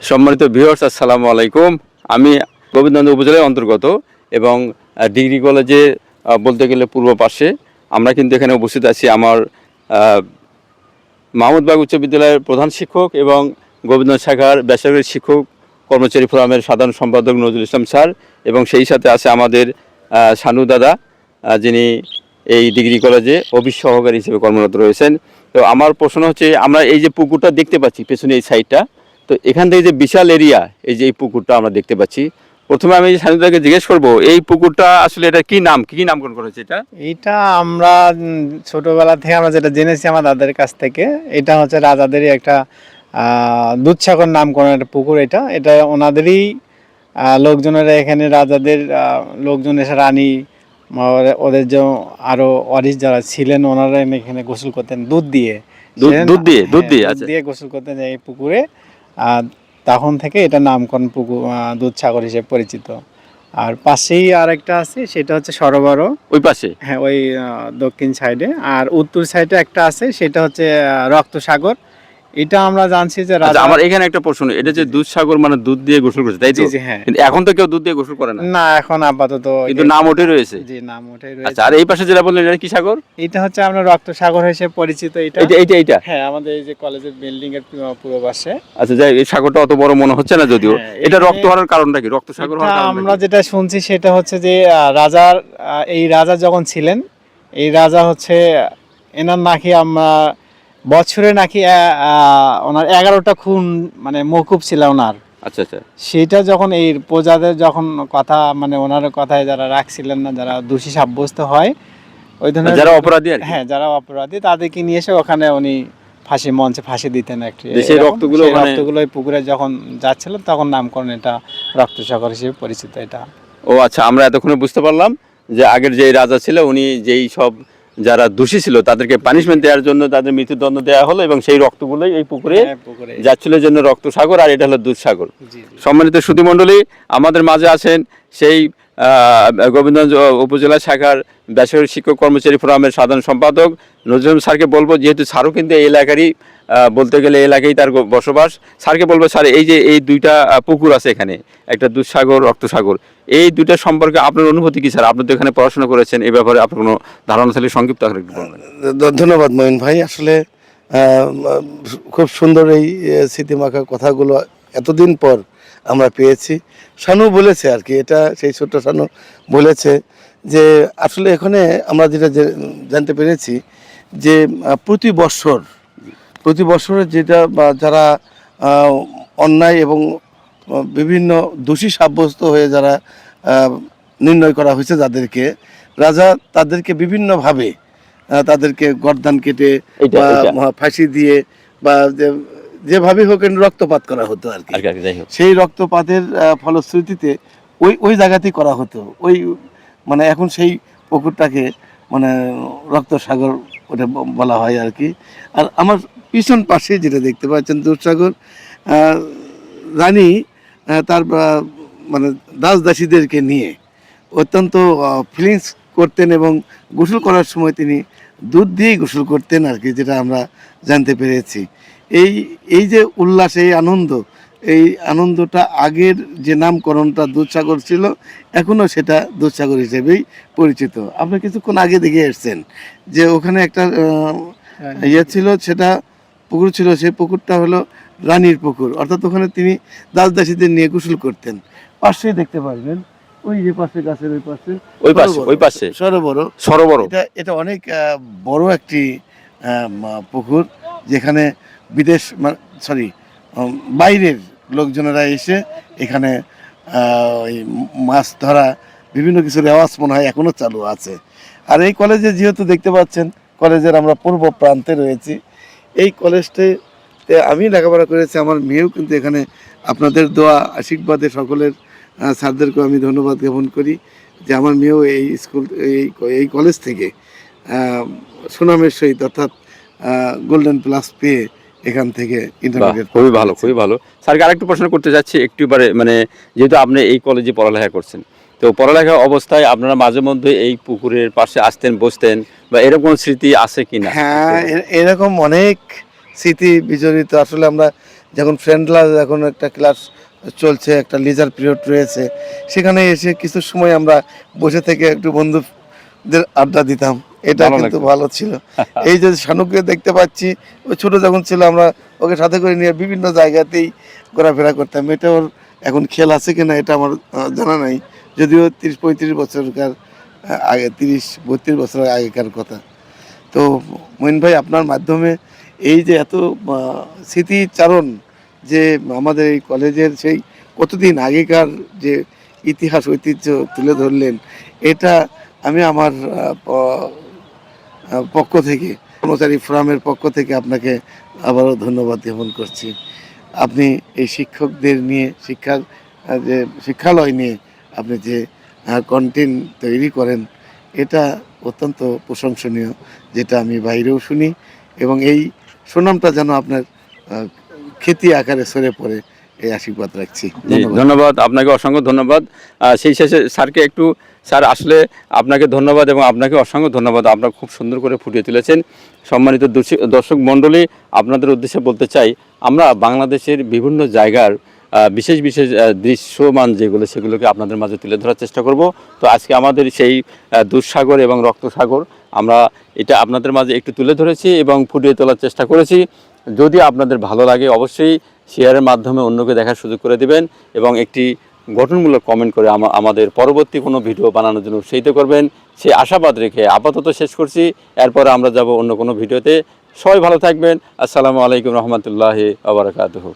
সম্মানিত ভিউয়ার্স, আসসালামু আলাইকুম। আমি গোবিন্দগঞ্জ উপজেলার অন্তর্গত এবং ডিগ্রি কলেজে বলতে গেলে পূর্ব পাশে আমরা কিন্তু এখানে উপস্থিত আছি। আমার মাহমুদবাগ উচ্চ বিদ্যালয়ের প্রধান শিক্ষক এবং গোবিন্দগঞ্জ শাখার বেসরকারি শিক্ষক কর্মচারী ফোরামের সাধারণ সম্পাদক নজরুল ইসলাম স্যার, এবং সেই সাথে আছে আমাদের শানু দাদা, যিনি এই ডিগ্রি কলেজে অফিস সহকারী হিসেবে কর্মরত রয়েছেন। তো আমার প্রশ্ন হচ্ছে, আমরা এই যে পুকুরটা দেখতে পাচ্ছি পেছনে এই সাইডটা, তো এখান থেকে যে বিশাল এরিয়া, এই যে এই পুকুরটা আমরা দেখতে পাচ্ছি, প্রথমে আমি শানুদাকে জিজ্ঞেস করব এই পুকুরটা আসলে এটা কি নামকরণ করা হয়েছে? এটা আমরা ছোটবেলা থেকে আমরা যেটা জেনেছি আমার দাদার কাছ থেকে, এটা হচ্ছে রাজাদেরই একটা দুধসাগর নামকরণ একটা পুকুর। এটা এটা ওনাদেরই লোকজনেরা, এখানে রাজাদের লোকজন এসে রানী ওদের যে আরো ওয়ারিশ যারা ছিলেন ওনারা এখানে গোসল করতেন দুধ দিয়ে আচ্ছা, গোসল করতেন এই পুকুরে। তখন থেকে এটা নামকরণ পুকুর দুধসাগর হিসেবে পরিচিত। আর পাশেই আর একটা আছে, সেটা হচ্ছে সরোবর, ওই পাশে। হ্যাঁ, ওই দক্ষিণ সাইডে। আর উত্তর সাইডে একটা আছে, সেটা হচ্ছে রক্তসাগর। এটা আমরা জানছি যে আমার এখানে একটা প্রশ্ন, এটা যে দুধসাগর মানে দুধ দিয়ে গোসল করছে, তাই তো? হ্যাঁ, কিন্তু এখন তো কেউ দুধ দিয়ে গোসল করে না। না, এখন আপাতত কিন্তু নাম ওঠে রয়েছে। জি, নাম ওঠে আচ্ছা, রয়েছে। আর এই পাশে যেটা বললেন এটা কি সাগর? এটা হচ্ছে আমরা রক্তসাগর হিসেবে পরিচিত। এটা হ্যাঁ, আমাদের এই যে কলেজের বিল্ডিং এর পূর্ব পাশে। আচ্ছা, যাই, এই সাগরটা অত বড় মনে হচ্ছে না যদিও। এটা রক্ত হওয়ার কারণটা কি? রক্তসাগর হওয়ার কারণটা আমরা যেটা শুনছি সেটা হচ্ছে যে এই রাজা যখন ছিলেন, এই রাজা হচ্ছে এনার নাকি আমরা বছরে নাকি ওনার 11টা খুন মানে মওকুফ ছিল ওনার। আচ্ছা আচ্ছা। সেটা যখন এই প্রজাদের যখন কথা মানে ওনার কথায় যারা রাখছিলেন না, যারা দোষী সাব্যস্ত হয়, ওই ধরনের যারা অপরাধী, হ্যাঁ, যারা অপরাধী তাদেরকে নিয়ে এসে ওখানে উনি মঞ্চে ফাঁসি দিতেন। সেই রক্তগুলো ওই পুকুরে যখন যাচ্ছিল তখন নামকরণ এটা রক্তসাগর হিসেবে পরিচিত এটা। ও আচ্ছা, আমরা এতক্ষণে বুঝতে পারলাম যে আগের যে রাজা ছিল উনি যেই সব যারা দোষী ছিল তাদেরকে পানিশমেন্ট দেওয়ার জন্য তাদের মৃত্যুদণ্ড দেওয়া হলো, এবং সেই রক্তগুলোই এই পুকুরে যাচ্ছিল জন্য রক্তসাগর, আর এটা হলো দুধসাগর। সম্মানিত সুধীমণ্ডলী, আমাদের মাঝে আছেন সেই গোবিন্দগঞ্জ উপজেলা শাখার বেসরকারি শিক্ষক কর্মচারী ফোরামের সাধারণ সম্পাদক নজরুল স্যারকে বলবো, যেহেতু স্যারও কিন্তু এই এলাকারই, বলতে গেলে এলাকায় তার বসবাস, স্যারকে বলবো, স্যার এই যে এই দুইটা পুকুর আছে এখানে, একটা দুধসাগর, রক্তসাগর, এই দুইটা সম্পর্কে আপনার অনুভূতি কি স্যার? আপনি তো এখানে পড়াশোনা করেছেন, এই ব্যাপারে আপনার কোনো ধারণা থাকলে সংক্ষিপ্ত আকারে একটু বলবেন। ধন্যবাদ মঈন ভাই। আসলে খুব সুন্দর এই স্মৃতিমাখা কথাগুলো এতদিন পর আমরা পেয়েছি। শানু বলেছে আর কি, এটা সেই ছোট্ট শানু বলেছে যে আসলে এখানে আমরা যেটা জানতে পেরেছি যে প্রতি বছরে যেটা যারা অন্যায় এবং বিভিন্ন দোষী সাব্যস্ত হয়ে যারা নির্ণয় করা হয়েছে, যাদেরকে রাজা তাদেরকে বিভিন্নভাবে তাদেরকে গর্দান কেটে বা ফাঁসি দিয়ে বা যেভাবে হোক রক্তপাত করা হতো আর কি। সেই রক্তপাতের ফলশ্রুতিতে ওই জায়গাতেই করা হতো। ওই মানে এখন সেই পুকুরটাকে মানে রক্তসাগর ওটা বলা হয় আর কি। আর আমার পিছন পাশে যেটা দেখতে পাচ্ছেন দুধসাগর, রানী তার মানে দাসীদেরকে নিয়ে অত্যন্ত ফিলিংস করতেন, এবং গোসল করার সময় তিনি দুধ দিয়েই গোসল করতেন আর কি, যেটা আমরা জানতে পেরেছি। এই যে উল্লাস, এই আনন্দটা আগের যে নামকরণটা দুধসাগর ছিল, এখনও সেটা দুধসাগর হিসেবেই পরিচিত। আপনি কিছুক্ষণ আগে দেখে এসছেন যে ওখানে একটা ছিল, সেটা পুকুর ছিল, সেই পুকুরটা হলো রানীর পুকুর, অর্থাৎ ওখানে তিনি দাসীদের নিয়ে গোসল করতেন। পাশেই দেখতে পারবেন ওই যে পাশে গাছের ওই পাশে সরোবর। এটা অনেক বড় একটি পুকুর, যেখানে বাইরের লোকজনেরা এসে এখানে ওই মাছ ধরা, বিভিন্ন কিছু রেওয়াজ মনে হয় এখনো চালু আছে। আর এই কলেজে যেহেতু দেখতে পাচ্ছেন, কলেজের আমরা পূর্ব প্রান্তে রয়েছি। এই কলেজটাতে আমি লেখাপড়া করেছি, আমার মেয়েও কিন্তু এখানে। আপনাদের দোয়া আশীর্বাদে সকলের স্যারদেরকেও আমি ধন্যবাদ জ্ঞাপন করি যে আমার মেয়েও এই কলেজ থেকে সুনামের সহিত অর্থাৎ গোল্ডেন প্লাস পেয়ে এখান থেকে ইন্টারমিডিয়েট। খুবই ভালো। স্যারকে আরেকটু প্রশ্ন করতে চাচ্ছি একটুবারে, মানে যেহেতু আপনি এই কলেজে পড়ালেখা করছেন, তো পড়ালেখা অবস্থায় আপনারা মাঝে মধ্যে এই পুকুরের পাশে আসতেন, বসতেন, বা এরকম স্মৃতি আছে কিনা? হ্যাঁ, এরকম অনেক স্মৃতি বিজড়িত। আসলে আমরা যখন ফ্রেন্ডরা এখন একটা ক্লাস চলছে, একটা লিজার পিরিয়ড রয়েছে, সেখানে এসে কিছু সময় আমরা বসে থেকে একটু বন্ধুদের আড্ডা দিতাম, এটা ভালো কিন্তু লাগতো। ভালো ছিল। এই যে শানুকে দেখতে পাচ্ছি, ওই ছোট যখন ছিল আমরা ওকে সাথে করে নিয়ে বিভিন্ন জায়গাতেই ঘোরাফেরা করতাম। এটা ওর এখন খেয়াল আছে কিনা এটা আমার জানা নাই, যদিও 30-35 বছরকার আগে, 30-32 বছর আগেকার কথা। তো মঈন ভাই, আপনার মাধ্যমে এই যে এত স্মৃতিচারণ, যে আমাদের এই কলেজের সেই কতদিন আগেকার যে ইতিহাস ঐতিহ্য তুলে ধরলেন, এটা আমি আমার পক্ষ থেকে, কর্মচারী ফোরামের পক্ষ থেকে আপনাকে আবারও ধন্যবাদ জ্ঞাপন করছি। আপনি এই শিক্ষকদের নিয়ে, শিক্ষার যে শিক্ষালয় নিয়ে আপনি যে কন্টেন্ট তৈরি করেন, এটা অত্যন্ত প্রশংসনীয়, যেটা আমি বাইরেও শুনি, এবং এই সুনামটা যেন আপনার খ্যাতি আকারে সরে পড়ে, এই আশীর্বাদ রাখছি। জি, ধন্যবাদ আপনাকে, অসংখ্য ধন্যবাদ। সেই শেষে স্যারকে একটু, স্যার আসলে আপনাকে ধন্যবাদ এবং আপনাকে অসংখ্য ধন্যবাদ, আপনারা খুব সুন্দর করে ফুটিয়ে তুলেছেন। সম্মানিত দর্শক মণ্ডলী, আপনাদের উদ্দেশ্যে বলতে চাই, আমরা বাংলাদেশের বিভিন্ন জায়গার বিশেষ বিশেষ দৃশ্যমান যেগুলো, সেগুলোকে আপনাদের মাঝে তুলে ধরার চেষ্টা করব। তো আজকে আমাদের সেই দুধসাগর এবং রক্তসাগর, আমরা এটা আপনাদের মাঝে একটু তুলে ধরেছি এবং ফুটিয়ে তোলার চেষ্টা করেছি। যদি আপনাদের ভালো লাগে, অবশ্যই শেয়ারের মাধ্যমে অন্যকে দেখার সুযোগ করে দিবেন এবং একটি গঠনমূলক কমেন্ট করে আমাদের পরবর্তী কোনো ভিডিও বানানোর জন্য উৎসাহিত করবেন, সেই আশাবাদ রেখে আপাতত শেষ করছি। এরপরে আমরা যাব অন্য কোনো ভিডিওতে। সবাই ভালো থাকবেন। আসসালামু আলাইকুম রহমতুল্লাহি ওয়া বারাকাতুহু।